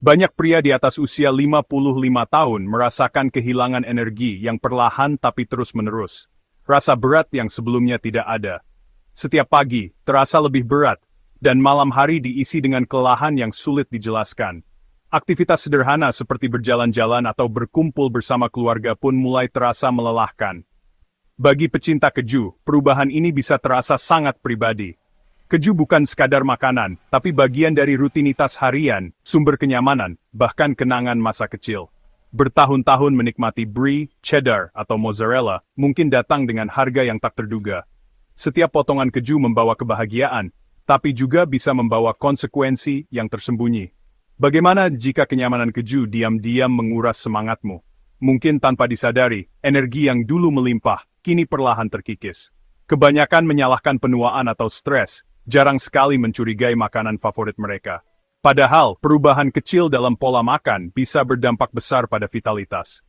Banyak pria di atas usia 55 tahun merasakan kehilangan energi yang perlahan tapi terus-menerus. Rasa berat yang sebelumnya tidak ada. Setiap pagi, terasa lebih berat, dan malam hari diisi dengan kelelahan yang sulit dijelaskan. Aktivitas sederhana seperti berjalan-jalan atau berkumpul bersama keluarga pun mulai terasa melelahkan. Bagi pecinta keju, perubahan ini bisa terasa sangat pribadi. Keju bukan sekadar makanan, tapi bagian dari rutinitas harian, sumber kenyamanan, bahkan kenangan masa kecil. Bertahun-tahun menikmati brie, cheddar, atau mozzarella, mungkin datang dengan harga yang tak terduga. Setiap potongan keju membawa kebahagiaan, tapi juga bisa membawa konsekuensi yang tersembunyi. Bagaimana jika kenyamanan keju diam-diam menguras semangatmu? Mungkin tanpa disadari, energi yang dulu melimpah, kini perlahan terkikis. Kebanyakan menyalahkan penuaan atau stres, jarang sekali mencurigai makanan favorit mereka. Padahal, perubahan kecil dalam pola makan bisa berdampak besar pada vitalitas.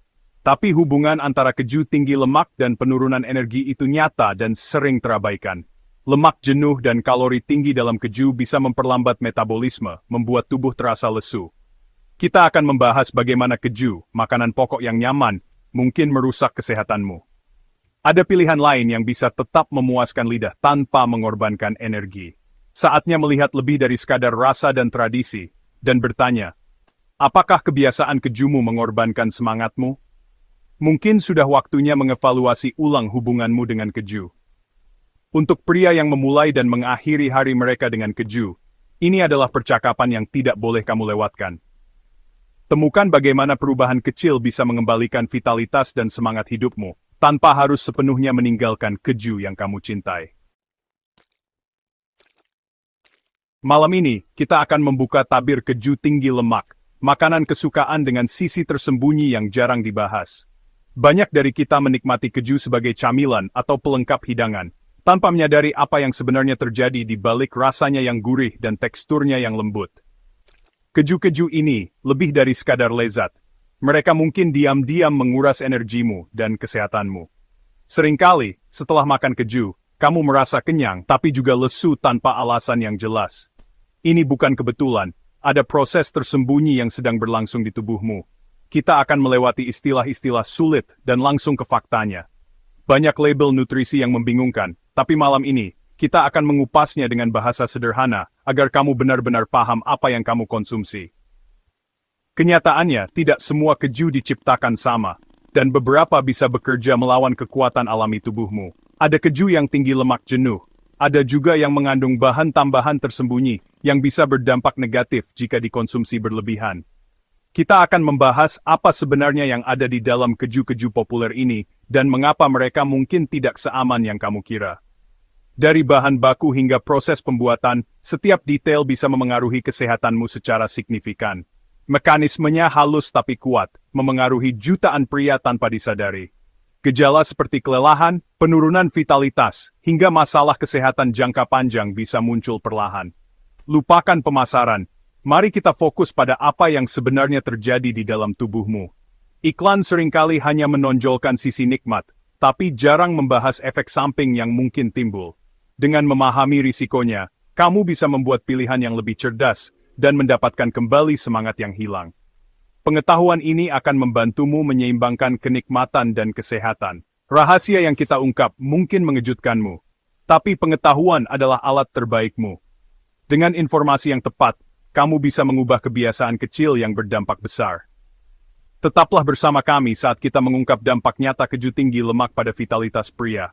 Tapi hubungan antara keju tinggi lemak dan penurunan energi itu nyata dan sering terabaikan. Lemak jenuh dan kalori tinggi dalam keju bisa memperlambat metabolisme, membuat tubuh terasa lesu. Kita akan membahas bagaimana keju, makanan pokok yang nyaman, mungkin merusak kesehatanmu. Ada pilihan lain yang bisa tetap memuaskan lidah tanpa mengorbankan energi. Saatnya melihat lebih dari sekadar rasa dan tradisi, dan bertanya, apakah kebiasaan kejumu mengorbankan semangatmu? Mungkin sudah waktunya mengevaluasi ulang hubunganmu dengan keju. Untuk pria yang memulai dan mengakhiri hari mereka dengan keju, ini adalah percakapan yang tidak boleh kamu lewatkan. Temukan bagaimana perubahan kecil bisa mengembalikan vitalitas dan semangat hidupmu, tanpa harus sepenuhnya meninggalkan keju yang kamu cintai. Malam ini, kita akan membuka tabir keju tinggi lemak, makanan kesukaan dengan sisi tersembunyi yang jarang dibahas. Banyak dari kita menikmati keju sebagai camilan atau pelengkap hidangan, tanpa menyadari apa yang sebenarnya terjadi di balik rasanya yang gurih dan teksturnya yang lembut. Keju-keju ini lebih dari sekadar lezat. Mereka mungkin diam-diam menguras energimu dan kesehatanmu. Seringkali, setelah makan keju, kamu merasa kenyang tapi juga lesu tanpa alasan yang jelas. Ini bukan kebetulan, ada proses tersembunyi yang sedang berlangsung di tubuhmu. Kita akan melewati istilah-istilah sulit dan langsung ke faktanya. Banyak label nutrisi yang membingungkan, tapi malam ini, kita akan mengupasnya dengan bahasa sederhana agar kamu benar-benar paham apa yang kamu konsumsi. Kenyataannya, tidak semua keju diciptakan sama, dan beberapa bisa bekerja melawan kekuatan alami tubuhmu. Ada keju yang tinggi lemak jenuh, ada juga yang mengandung bahan tambahan tersembunyi, yang bisa berdampak negatif jika dikonsumsi berlebihan. Kita akan membahas apa sebenarnya yang ada di dalam keju-keju populer ini, dan mengapa mereka mungkin tidak seaman yang kamu kira. Dari bahan baku hingga proses pembuatan, setiap detail bisa memengaruhi kesehatanmu secara signifikan. Mekanismenya halus tapi kuat, memengaruhi jutaan pria tanpa disadari. Gejala seperti kelelahan, penurunan vitalitas, hingga masalah kesehatan jangka panjang bisa muncul perlahan. Lupakan pemasaran, mari kita fokus pada apa yang sebenarnya terjadi di dalam tubuhmu. Iklan seringkali hanya menonjolkan sisi nikmat, tapi jarang membahas efek samping yang mungkin timbul. Dengan memahami risikonya, kamu bisa membuat pilihan yang lebih cerdas, dan mendapatkan kembali semangat yang hilang. Pengetahuan ini akan membantumu menyeimbangkan kenikmatan dan kesehatan. Rahasia yang kita ungkap mungkin mengejutkanmu, tapi pengetahuan adalah alat terbaikmu. Dengan informasi yang tepat, kamu bisa mengubah kebiasaan kecil yang berdampak besar. Tetaplah bersama kami saat kita mengungkap dampak nyata keju tinggi lemak pada vitalitas pria.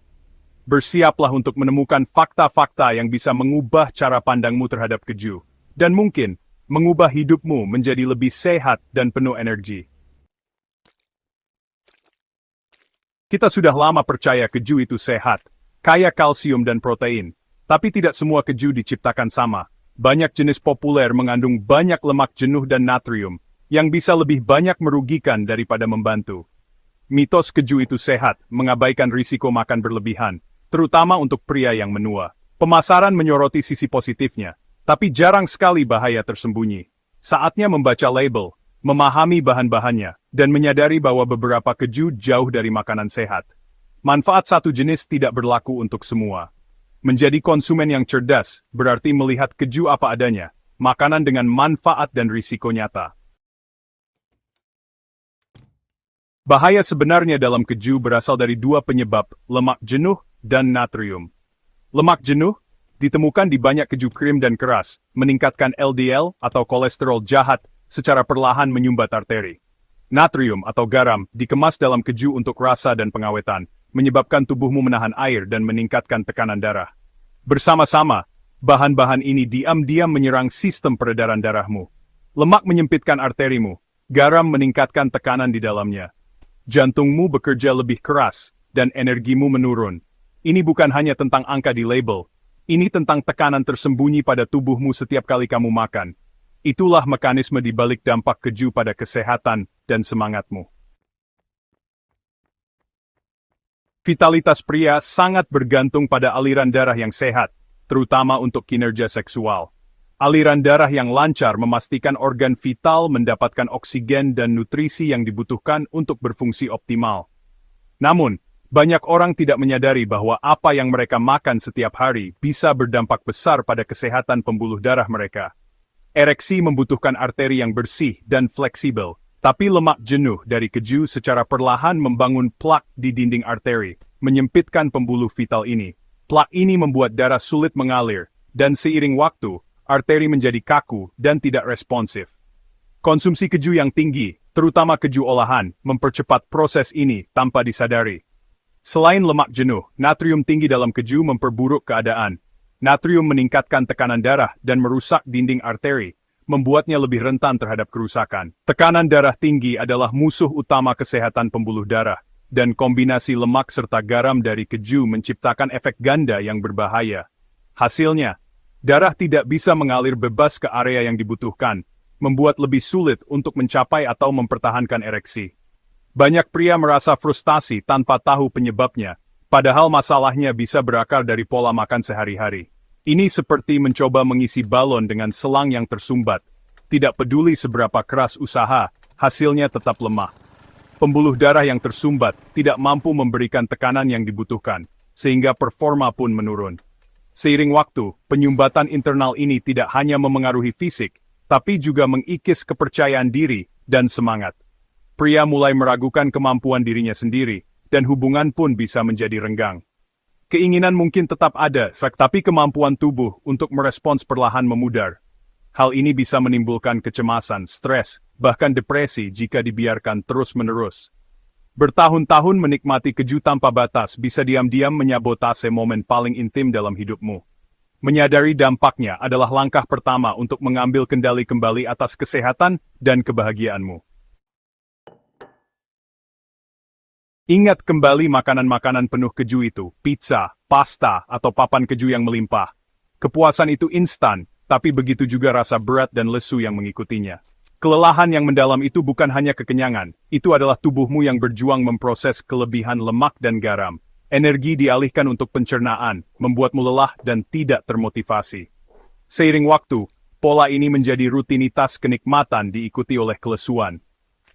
Bersiaplah untuk menemukan fakta-fakta yang bisa mengubah cara pandangmu terhadap keju. Dan mungkin, mengubah hidupmu menjadi lebih sehat dan penuh energi. Kita sudah lama percaya keju itu sehat, kaya kalsium dan protein. Tapi tidak semua keju diciptakan sama. Banyak jenis populer mengandung banyak lemak jenuh dan natrium, yang bisa lebih banyak merugikan daripada membantu. Mitos keju itu sehat, mengabaikan risiko makan berlebihan, terutama untuk pria yang menua. Pemasaran menyoroti sisi positifnya, tapi jarang sekali bahaya tersembunyi. Saatnya membaca label, memahami bahan-bahannya, dan menyadari bahwa beberapa keju jauh dari makanan sehat. Manfaat satu jenis tidak berlaku untuk semua. Menjadi konsumen yang cerdas, berarti melihat keju apa adanya, makanan dengan manfaat dan risiko nyata. Bahaya sebenarnya dalam keju berasal dari dua penyebab, lemak jenuh dan natrium. Lemak jenuh ditemukan di banyak keju krim dan keras, meningkatkan LDL atau kolesterol jahat secara perlahan menyumbat arteri. Natrium atau garam dikemas dalam keju untuk rasa dan pengawetan, menyebabkan tubuhmu menahan air dan meningkatkan tekanan darah. Bersama-sama, bahan-bahan ini diam-diam menyerang sistem peredaran darahmu. Lemak menyempitkan arterimu, garam meningkatkan tekanan di dalamnya. Jantungmu bekerja lebih keras, dan energimu menurun. Ini bukan hanya tentang angka di label, ini tentang tekanan tersembunyi pada tubuhmu setiap kali kamu makan. Itulah mekanisme di balik dampak keju pada kesehatan dan semangatmu. Vitalitas pria sangat bergantung pada aliran darah yang sehat, terutama untuk kinerja seksual. Aliran darah yang lancar memastikan organ vital mendapatkan oksigen dan nutrisi yang dibutuhkan untuk berfungsi optimal. Namun, banyak orang tidak menyadari bahwa apa yang mereka makan setiap hari bisa berdampak besar pada kesehatan pembuluh darah mereka. Ereksi membutuhkan arteri yang bersih dan fleksibel, tapi lemak jenuh dari keju secara perlahan membangun plak di dinding arteri, menyempitkan pembuluh vital ini. Plak ini membuat darah sulit mengalir, dan seiring waktu, arteri menjadi kaku dan tidak responsif. Konsumsi keju yang tinggi, terutama keju olahan, mempercepat proses ini tanpa disadari. Selain lemak jenuh, natrium tinggi dalam keju memperburuk keadaan. Natrium meningkatkan tekanan darah dan merusak dinding arteri, membuatnya lebih rentan terhadap kerusakan. Tekanan darah tinggi adalah musuh utama kesehatan pembuluh darah, dan kombinasi lemak serta garam dari keju menciptakan efek ganda yang berbahaya. Hasilnya, darah tidak bisa mengalir bebas ke area yang dibutuhkan, membuat lebih sulit untuk mencapai atau mempertahankan ereksi. Banyak pria merasa frustasi tanpa tahu penyebabnya, padahal masalahnya bisa berakar dari pola makan sehari-hari. Ini seperti mencoba mengisi balon dengan selang yang tersumbat. Tidak peduli seberapa keras usaha, hasilnya tetap lemah. Pembuluh darah yang tersumbat tidak mampu memberikan tekanan yang dibutuhkan, sehingga performa pun menurun. Seiring waktu, penyumbatan internal ini tidak hanya memengaruhi fisik, tapi juga mengikis kepercayaan diri dan semangat. Pria mulai meragukan kemampuan dirinya sendiri, dan hubungan pun bisa menjadi renggang. Keinginan mungkin tetap ada, tapi kemampuan tubuh untuk merespons perlahan memudar. Hal ini bisa menimbulkan kecemasan, stres, bahkan depresi jika dibiarkan terus-menerus. Bertahun-tahun menikmati keju tanpa batas bisa diam-diam menyabotase momen paling intim dalam hidupmu. Menyadari dampaknya adalah langkah pertama untuk mengambil kendali kembali atas kesehatan dan kebahagiaanmu. Ingat kembali makanan-makanan penuh keju itu, pizza, pasta, atau papan keju yang melimpah. Kepuasan itu instan, tapi begitu juga rasa berat dan lesu yang mengikutinya. Kelelahan yang mendalam itu bukan hanya kekenyangan, itu adalah tubuhmu yang berjuang memproses kelebihan lemak dan garam. Energi dialihkan untuk pencernaan, membuatmu lelah dan tidak termotivasi. Seiring waktu, pola ini menjadi rutinitas kenikmatan diikuti oleh kelesuan.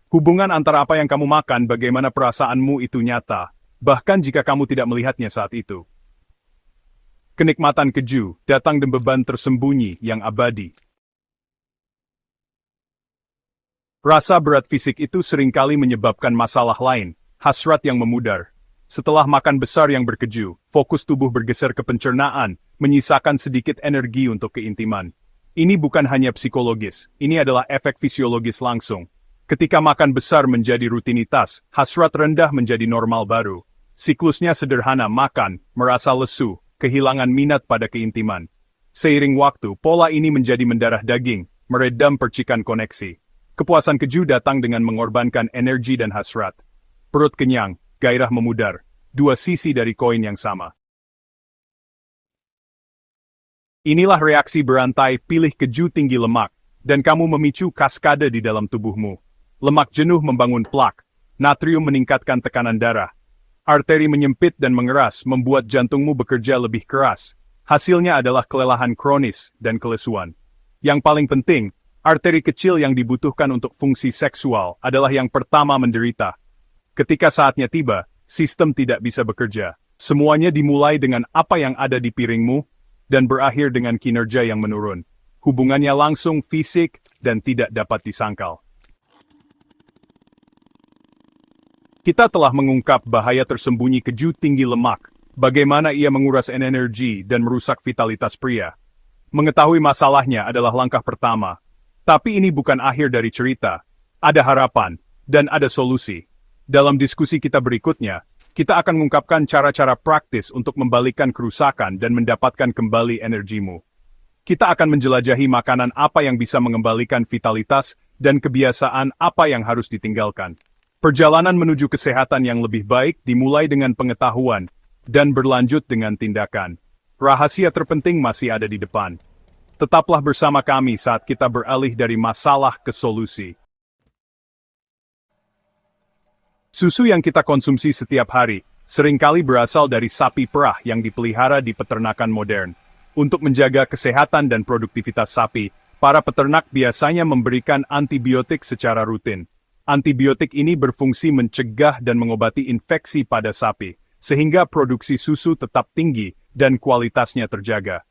Hubungan antara apa yang kamu makan bagaimana perasaanmu itu nyata, bahkan jika kamu tidak melihatnya saat itu. Kenikmatan keju datang dengan beban tersembunyi yang abadi. Rasa berat fisik itu seringkali menyebabkan masalah lain, hasrat yang memudar. Setelah makan besar yang berkeju, fokus tubuh bergeser ke pencernaan, menyisakan sedikit energi untuk keintiman. Ini bukan hanya psikologis, ini adalah efek fisiologis langsung. Ketika makan besar menjadi rutinitas, hasrat rendah menjadi normal baru. Siklusnya sederhana: makan, merasa lesu, kehilangan minat pada keintiman. Seiring waktu, pola ini menjadi mendarah daging, meredam percikan koneksi. Kepuasan keju datang dengan mengorbankan energi dan hasrat. Perut kenyang, gairah memudar, dua sisi dari koin yang sama. Inilah reaksi berantai pilih keju tinggi lemak, dan kamu memicu kaskade di dalam tubuhmu. Lemak jenuh membangun plak, natrium meningkatkan tekanan darah. Arteri menyempit dan mengeras membuat jantungmu bekerja lebih keras. Hasilnya adalah kelelahan kronis dan kelesuan. Yang paling penting, arteri kecil yang dibutuhkan untuk fungsi seksual adalah yang pertama menderita. Ketika saatnya tiba, sistem tidak bisa bekerja. Semuanya dimulai dengan apa yang ada di piringmu, dan berakhir dengan kinerja yang menurun. Hubungannya langsung fisik dan tidak dapat disangkal. Kita telah mengungkap bahaya tersembunyi keju tinggi lemak, bagaimana ia menguras energi dan merusak vitalitas pria. Mengetahui masalahnya adalah langkah pertama. Tapi ini bukan akhir dari cerita. Ada harapan, dan ada solusi. Dalam diskusi kita berikutnya, kita akan mengungkapkan cara-cara praktis untuk membalikkan kerusakan dan mendapatkan kembali energimu. Kita akan menjelajahi makanan apa yang bisa mengembalikan vitalitas dan kebiasaan apa yang harus ditinggalkan. Perjalanan menuju kesehatan yang lebih baik dimulai dengan pengetahuan dan berlanjut dengan tindakan. Rahasia terpenting masih ada di depan. Tetaplah bersama kami saat kita beralih dari masalah ke solusi. Susu yang kita konsumsi setiap hari seringkali berasal dari sapi perah yang dipelihara di peternakan modern. Untuk menjaga kesehatan dan produktivitas sapi, para peternak biasanya memberikan antibiotik secara rutin. Antibiotik ini berfungsi mencegah dan mengobati infeksi pada sapi, sehingga produksi susu tetap tinggi dan kualitasnya terjaga.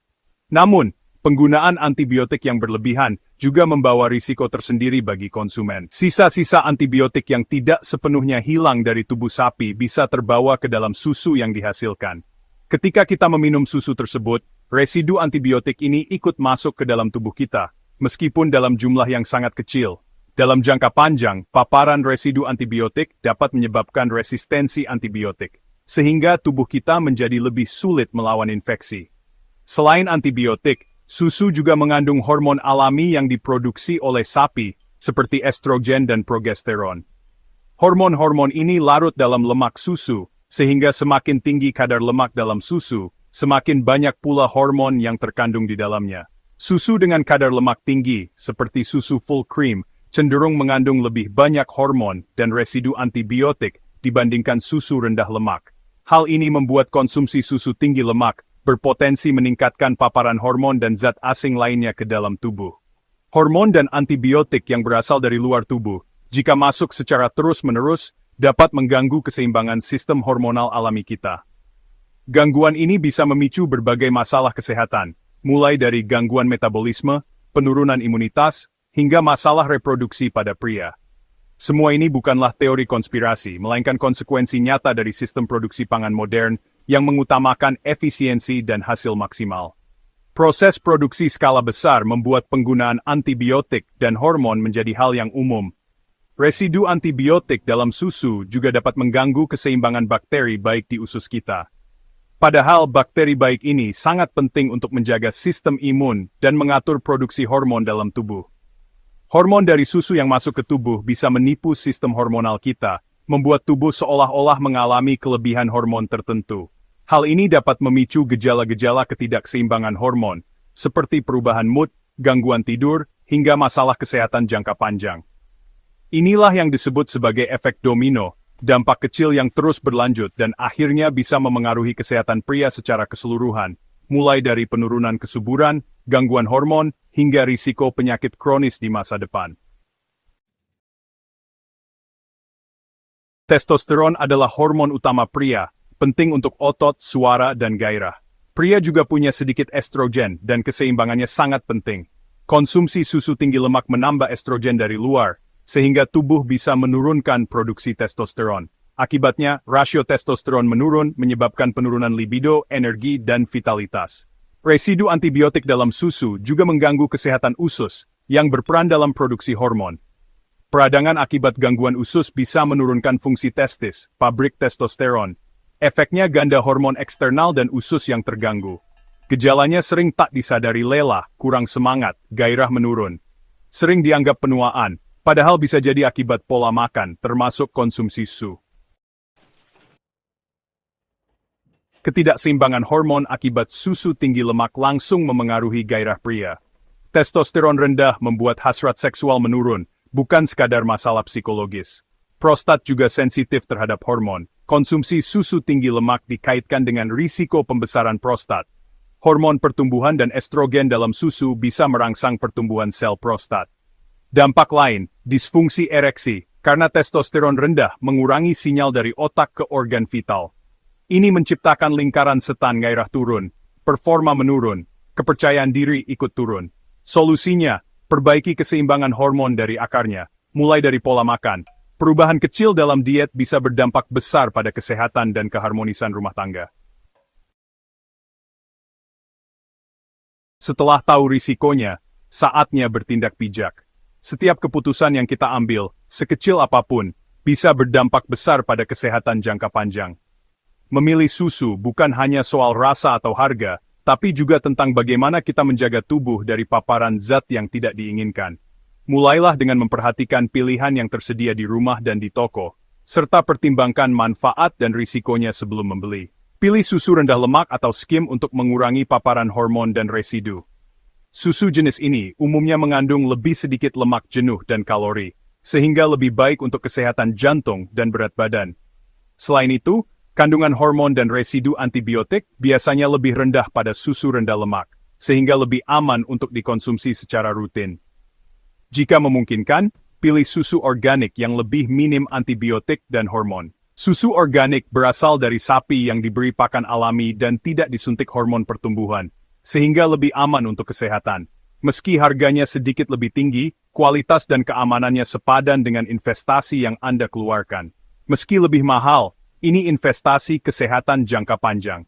Namun, penggunaan antibiotik yang berlebihan juga membawa risiko tersendiri bagi konsumen. Sisa-sisa antibiotik yang tidak sepenuhnya hilang dari tubuh sapi bisa terbawa ke dalam susu yang dihasilkan. Ketika kita meminum susu tersebut, residu antibiotik ini ikut masuk ke dalam tubuh kita, meskipun dalam jumlah yang sangat kecil. Dalam jangka panjang, paparan residu antibiotik dapat menyebabkan resistensi antibiotik, sehingga tubuh kita menjadi lebih sulit melawan infeksi. Selain antibiotik, susu juga mengandung hormon alami yang diproduksi oleh sapi, seperti estrogen dan progesteron. Hormon-hormon ini larut dalam lemak susu, sehingga semakin tinggi kadar lemak dalam susu, semakin banyak pula hormon yang terkandung di dalamnya. Susu dengan kadar lemak tinggi, seperti susu full cream, cenderung mengandung lebih banyak hormon dan residu antibiotik dibandingkan susu rendah lemak. Hal ini membuat konsumsi susu tinggi lemak berpotensi meningkatkan paparan hormon dan zat asing lainnya ke dalam tubuh. Hormon dan antibiotik yang berasal dari luar tubuh, jika masuk secara terus-menerus, dapat mengganggu keseimbangan sistem hormonal alami kita. Gangguan ini bisa memicu berbagai masalah kesehatan, mulai dari gangguan metabolisme, penurunan imunitas, hingga masalah reproduksi pada pria. Semua ini bukanlah teori konspirasi, melainkan konsekuensi nyata dari sistem produksi pangan modern yang mengutamakan efisiensi dan hasil maksimal. Proses produksi skala besar membuat penggunaan antibiotik dan hormon menjadi hal yang umum. Residu antibiotik dalam susu juga dapat mengganggu keseimbangan bakteri baik di usus kita. Padahal bakteri baik ini sangat penting untuk menjaga sistem imun dan mengatur produksi hormon dalam tubuh. Hormon dari susu yang masuk ke tubuh bisa menipu sistem hormonal kita, membuat tubuh seolah-olah mengalami kelebihan hormon tertentu. Hal ini dapat memicu gejala-gejala ketidakseimbangan hormon, seperti perubahan mood, gangguan tidur, hingga masalah kesehatan jangka panjang. Inilah yang disebut sebagai efek domino, dampak kecil yang terus berlanjut dan akhirnya bisa memengaruhi kesehatan pria secara keseluruhan, mulai dari penurunan kesuburan, gangguan hormon, hingga risiko penyakit kronis di masa depan. Testosteron adalah hormon utama pria, penting untuk otot, suara, dan gairah. Pria juga punya sedikit estrogen dan keseimbangannya sangat penting. Konsumsi susu tinggi lemak menambah estrogen dari luar, sehingga tubuh bisa menurunkan produksi testosteron. Akibatnya, rasio testosteron menurun menyebabkan penurunan libido, energi, dan vitalitas. Residu antibiotik dalam susu juga mengganggu kesehatan usus, yang berperan dalam produksi hormon. Peradangan akibat gangguan usus bisa menurunkan fungsi testis, pabrik testosteron. Efeknya ganda hormon eksternal dan usus yang terganggu. Gejalanya sering tak disadari lelah, kurang semangat, gairah menurun. Sering dianggap penuaan, padahal bisa jadi akibat pola makan, termasuk konsumsi susu. Ketidakseimbangan hormon akibat susu tinggi lemak langsung memengaruhi gairah pria. Testosteron rendah membuat hasrat seksual menurun, bukan sekadar masalah psikologis. Prostat juga sensitif terhadap hormon. Konsumsi susu tinggi lemak dikaitkan dengan risiko pembesaran prostat. Hormon pertumbuhan dan estrogen dalam susu bisa merangsang pertumbuhan sel prostat. Dampak lain, disfungsi ereksi, karena testosteron rendah mengurangi sinyal dari otak ke organ vital. Ini menciptakan lingkaran setan gairah turun, performa menurun, kepercayaan diri ikut turun. Solusinya, perbaiki keseimbangan hormon dari akarnya, mulai dari pola makan, Perubahan kecil dalam diet bisa berdampak besar pada kesehatan dan keharmonisan rumah tangga. Setelah tahu risikonya, saatnya bertindak bijak. Setiap keputusan yang kita ambil, sekecil apapun, bisa berdampak besar pada kesehatan jangka panjang. Memilih susu bukan hanya soal rasa atau harga, tapi juga tentang bagaimana kita menjaga tubuh dari paparan zat yang tidak diinginkan. Mulailah dengan memperhatikan pilihan yang tersedia di rumah dan di toko, serta pertimbangkan manfaat dan risikonya sebelum membeli. Pilih susu rendah lemak atau skim untuk mengurangi paparan hormon dan residu. Susu jenis ini umumnya mengandung lebih sedikit lemak jenuh dan kalori, sehingga lebih baik untuk kesehatan jantung dan berat badan. Selain itu, kandungan hormon dan residu antibiotik biasanya lebih rendah pada susu rendah lemak, sehingga lebih aman untuk dikonsumsi secara rutin. Jika memungkinkan, pilih susu organik yang lebih minim antibiotik dan hormon. Susu organik berasal dari sapi yang diberi pakan alami dan tidak disuntik hormon pertumbuhan, sehingga lebih aman untuk kesehatan. Meski harganya sedikit lebih tinggi, kualitas dan keamanannya sepadan dengan investasi yang Anda keluarkan. Meski lebih mahal, ini investasi kesehatan jangka panjang.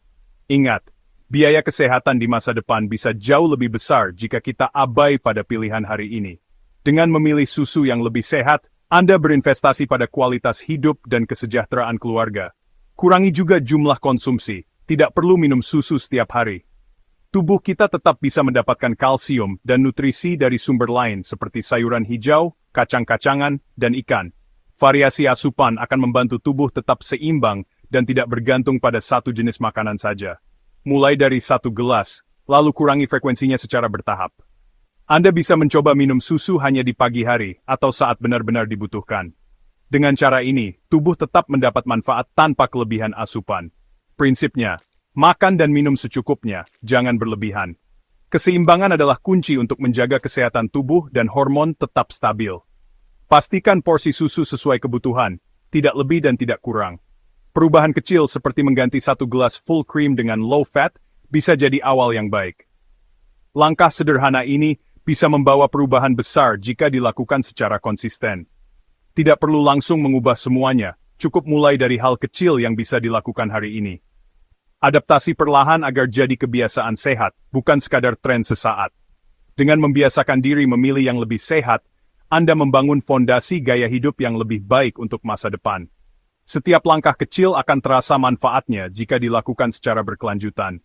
Ingat, biaya kesehatan di masa depan bisa jauh lebih besar jika kita abai pada pilihan hari ini. Dengan memilih susu yang lebih sehat, Anda berinvestasi pada kualitas hidup dan kesejahteraan keluarga. Kurangi juga jumlah konsumsi, tidak perlu minum susu setiap hari. Tubuh kita tetap bisa mendapatkan kalsium dan nutrisi dari sumber lain seperti sayuran hijau, kacang-kacangan, dan ikan. Variasi asupan akan membantu tubuh tetap seimbang dan tidak bergantung pada satu jenis makanan saja. Mulai dari 1 gelas, lalu kurangi frekuensinya secara bertahap. Anda bisa mencoba minum susu hanya di pagi hari atau saat benar-benar dibutuhkan. Dengan cara ini, tubuh tetap mendapat manfaat tanpa kelebihan asupan. Prinsipnya, makan dan minum secukupnya, jangan berlebihan. Keseimbangan adalah kunci untuk menjaga kesehatan tubuh dan hormon tetap stabil. Pastikan porsi susu sesuai kebutuhan, tidak lebih dan tidak kurang. Perubahan kecil seperti mengganti 1 gelas full cream dengan low fat bisa jadi awal yang baik. Langkah sederhana ini bisa membawa perubahan besar jika dilakukan secara konsisten. Tidak perlu langsung mengubah semuanya, cukup mulai dari hal kecil yang bisa dilakukan hari ini. Adaptasi perlahan agar jadi kebiasaan sehat, bukan sekadar tren sesaat. Dengan membiasakan diri memilih yang lebih sehat, Anda membangun fondasi gaya hidup yang lebih baik untuk masa depan. Setiap langkah kecil akan terasa manfaatnya jika dilakukan secara berkelanjutan.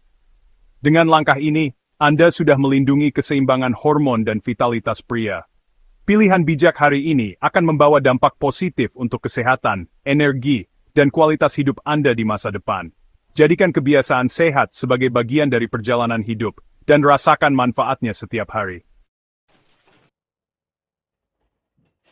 Dengan langkah ini, Anda sudah melindungi keseimbangan hormon dan vitalitas pria. Pilihan bijak hari ini akan membawa dampak positif untuk kesehatan, energi, dan kualitas hidup Anda di masa depan. Jadikan kebiasaan sehat sebagai bagian dari perjalanan hidup, dan rasakan manfaatnya setiap hari.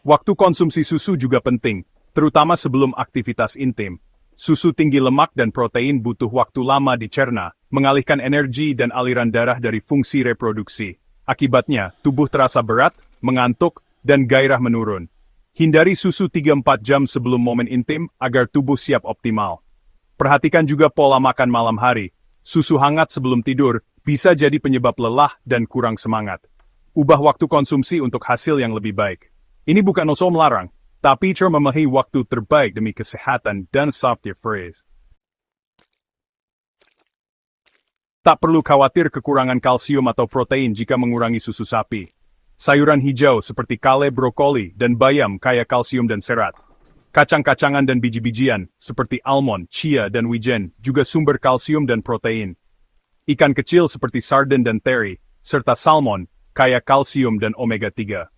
Waktu konsumsi susu juga penting, terutama sebelum aktivitas intim. Susu tinggi lemak dan protein butuh waktu lama dicerna, mengalihkan energi dan aliran darah dari fungsi reproduksi. Akibatnya, tubuh terasa berat, mengantuk, dan gairah menurun. Hindari susu 3-4 jam sebelum momen intim agar tubuh siap optimal. Perhatikan juga pola makan malam hari. Susu hangat sebelum tidur bisa jadi penyebab lelah dan kurang semangat. Ubah waktu konsumsi untuk hasil yang lebih baik. Ini bukan usul melarang, tapi cara memahami waktu terbaik demi kesehatan dan safety first. Tak perlu khawatir kekurangan kalsium atau protein jika mengurangi susu sapi. Sayuran hijau seperti kale, brokoli, dan bayam kaya kalsium dan serat. Kacang-kacangan dan biji-bijian seperti almond, chia, dan wijen juga sumber kalsium dan protein. Ikan kecil seperti sarden dan teri, serta salmon, kaya kalsium dan omega 3.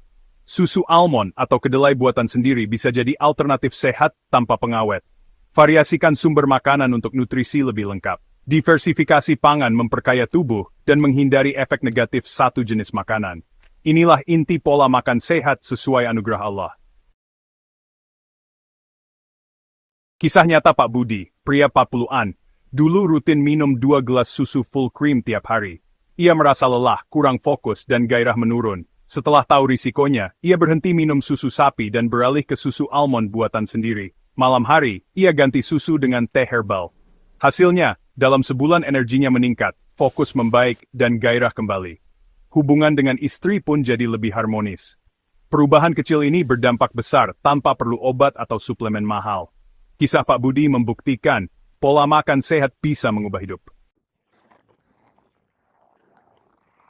Susu almond atau kedelai buatan sendiri bisa jadi alternatif sehat tanpa pengawet. Variasikan sumber makanan untuk nutrisi lebih lengkap. Diversifikasi pangan memperkaya tubuh dan menghindari efek negatif satu jenis makanan. Inilah inti pola makan sehat sesuai anugerah Allah. Kisah nyata Pak Budi, pria 40-an, dulu rutin minum 2 gelas susu full cream tiap hari. Ia merasa lelah, kurang fokus, dan gairah menurun. Setelah tahu risikonya, ia berhenti minum susu sapi dan beralih ke susu almond buatan sendiri. Malam hari, ia ganti susu dengan teh herbal. Hasilnya, dalam sebulan energinya meningkat, fokus membaik, dan gairah kembali. Hubungan dengan istri pun jadi lebih harmonis. Perubahan kecil ini berdampak besar tanpa perlu obat atau suplemen mahal. Kisah Pak Budi membuktikan pola makan sehat bisa mengubah hidup.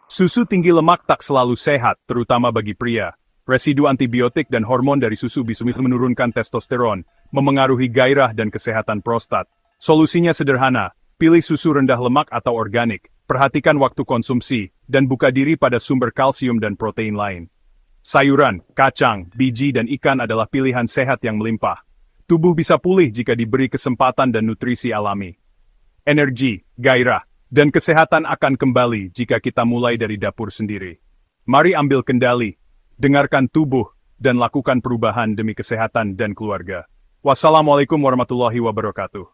Susu tinggi lemak tak selalu sehat, terutama bagi pria. Residu antibiotik dan hormon dari susu bisa menurunkan testosteron, memengaruhi gairah dan kesehatan prostat. Solusinya sederhana, pilih susu rendah lemak atau organik, perhatikan waktu konsumsi, dan buka diri pada sumber kalsium dan protein lain. Sayuran, kacang, biji dan ikan adalah pilihan sehat yang melimpah. Tubuh bisa pulih jika diberi kesempatan dan nutrisi alami. Energi, gairah, dan kesehatan akan kembali jika kita mulai dari dapur sendiri. Mari ambil kendali, dengarkan tubuh, dan lakukan perubahan demi kesehatan dan keluarga. Wassalamualaikum warahmatullahi wabarakatuh.